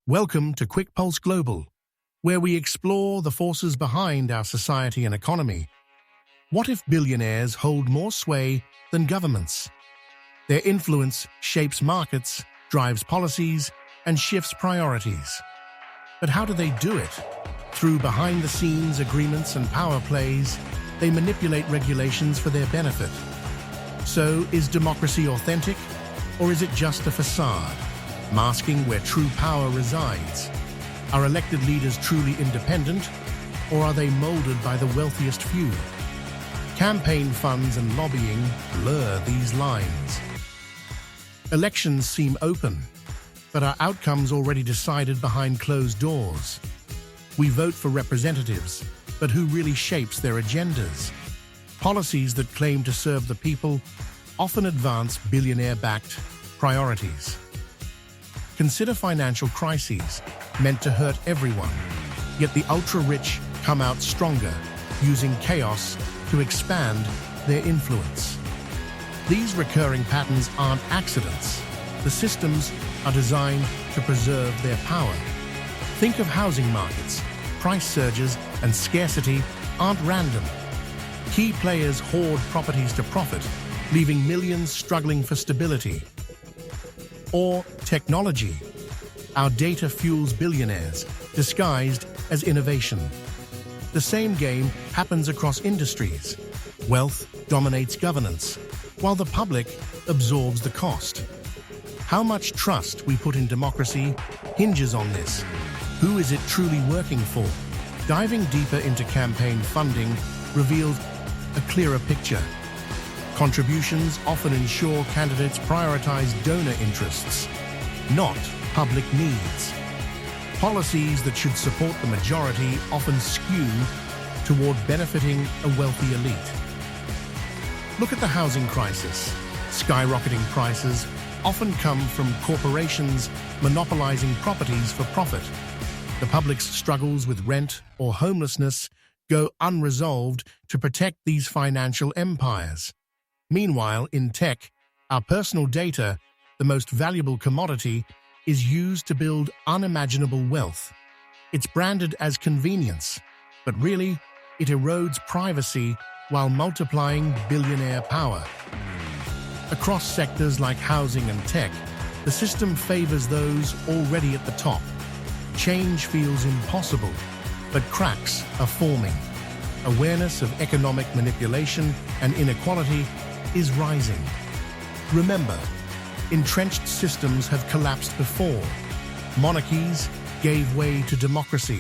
Welcome to QuickPulse Global, where we explore the forces behind our society and economy. What if billionaires hold more sway than governments? Their influence shapes markets, drives policies, and shifts priorities. But how do they do it? Through behind-the-scenes agreements and power plays, they manipulate regulations for their benefit. So, is democracy authentic, or is it just a facade, masking where true power resides? Are elected leaders truly independent, or are they molded by the wealthiest few? Campaign funds and lobbying blur these lines. Elections seem open, but are outcomes already decided behind closed doors? We vote for representatives, but who really shapes their agendas? Policies that claim to serve the people often advance billionaire-backed priorities. Consider financial crises meant to hurt everyone, yet the ultra-rich come out stronger, using chaos to expand their influence. These recurring patterns aren't accidents. The systems are designed to preserve their power. Think of housing markets. Price surges and scarcity aren't random. Key players hoard properties to profit, leaving millions struggling for stability. Or technology. Our data fuels billionaires, disguised as innovation. The same game happens across industries. Wealth dominates governance, while the public absorbs the cost. How much trust we put in democracy hinges on this. Who is it truly working for? Diving deeper into campaign funding reveals a clearer picture. Contributions often ensure candidates prioritize donor interests, not public needs. Policies that should support the majority often skew toward benefiting a wealthy elite. Look at the housing crisis. Skyrocketing prices often come from corporations monopolizing properties for profit. The public's struggles with rent or homelessness go unresolved to protect these financial empires. Meanwhile, in tech, our personal data, the most valuable commodity, is used to build unimaginable wealth. It's branded as convenience, but really, it erodes privacy while multiplying billionaire power. Across sectors like housing and tech, the system favors those already at the top. Change feels impossible, but cracks are forming. Awareness of economic manipulation and inequality is rising. Remember, entrenched systems have collapsed before. Monarchies gave way to democracy,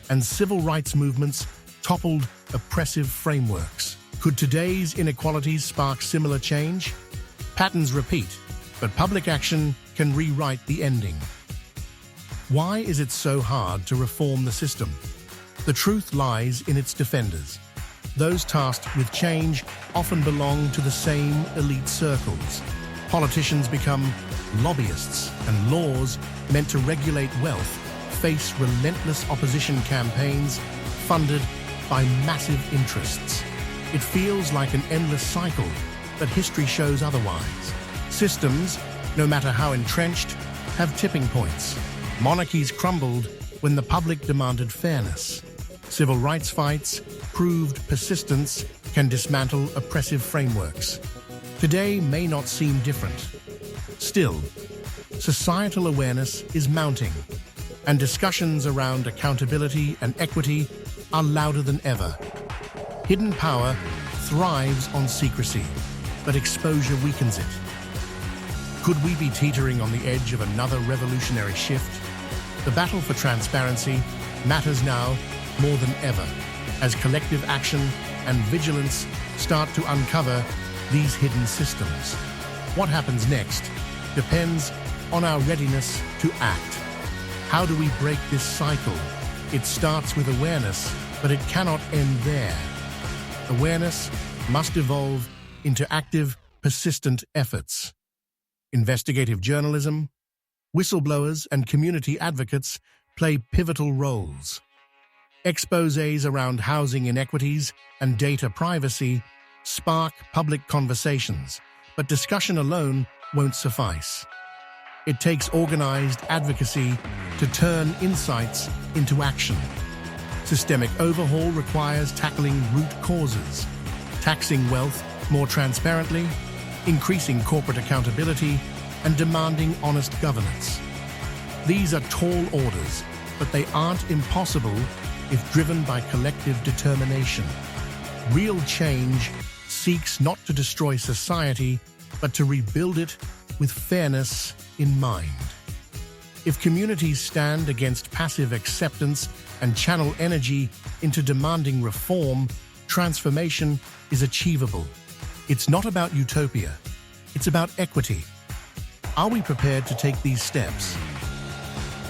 and civil rights movements toppled oppressive frameworks. Could today's inequalities spark similar change? Patterns repeat, but public action can rewrite the ending. Why is it so hard to reform the system? The truth lies in its defenders. Those tasked with change often belong to the same elite circles. Politicians become lobbyists, and laws meant to regulate wealth face relentless opposition campaigns funded by massive interests. It feels like an endless cycle, but history shows otherwise. Systems, no matter how entrenched, have tipping points. Monarchies crumbled when the public demanded fairness. Civil rights fights proved persistence can dismantle oppressive frameworks. Today may not seem different. Still, societal awareness is mounting, and discussions around accountability and equity are louder than ever. Hidden power thrives on secrecy, but exposure weakens it. Could we be teetering on the edge of another revolutionary shift? The battle for transparency matters now more than ever, as collective action and vigilance start to uncover these hidden systems. What happens next depends on our readiness to act. How do we break this cycle? It starts with awareness, but it cannot end there. Awareness must evolve into active, persistent efforts. Investigative journalism, whistleblowers, and community advocates play pivotal roles. Exposés around housing inequities and data privacy spark public conversations, but discussion alone won't suffice. It takes organized advocacy to turn insights into action. Systemic overhaul requires tackling root causes, taxing wealth more transparently, increasing corporate accountability, and demanding honest governance. These are tall orders, but they aren't impossible if driven by collective determination. Real change seeks not to destroy society, but to rebuild it with fairness in mind. If communities stand against passive acceptance and channel energy into demanding reform, transformation is achievable. It's not about utopia, it's about equity. Are we prepared to take these steps?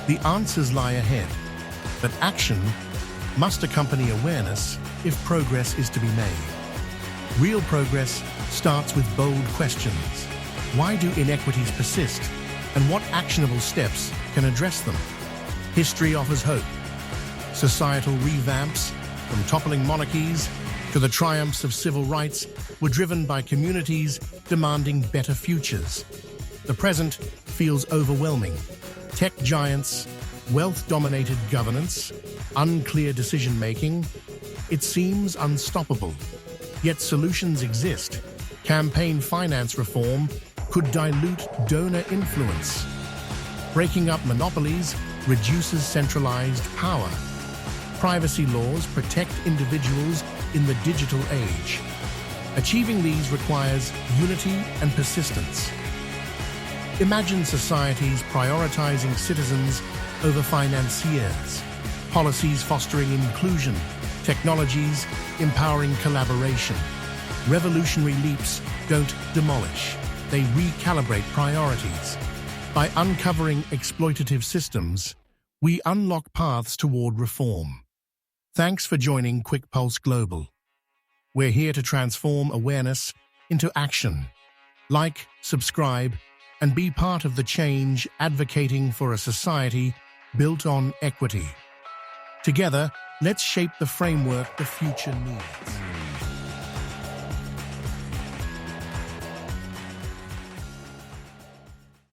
The answers lie ahead, but action must accompany awareness if progress is to be made. Real progress starts with bold questions. Why do inequities persist? And what actionable steps can address them? History offers hope. Societal revamps, from toppling monarchies to the triumphs of civil rights, were driven by communities demanding better futures. The present feels overwhelming. Tech giants, wealth-dominated governance, unclear decision-making. It seems unstoppable. Yet solutions exist. Campaign finance reform could dilute donor influence. Breaking up monopolies reduces centralized power. Privacy laws protect individuals in the digital age. Achieving these requires unity and persistence. Imagine societies prioritizing citizens over financiers, policies fostering inclusion, technologies empowering collaboration. Revolutionary leaps don't demolish, they recalibrate priorities. By uncovering exploitative systems, we unlock paths toward reform. Thanks for joining QuickPulse Global. We're here to transform awareness into action. Like, subscribe, and be part of the change advocating for a society built on equity. Together, let's shape the framework the future needs.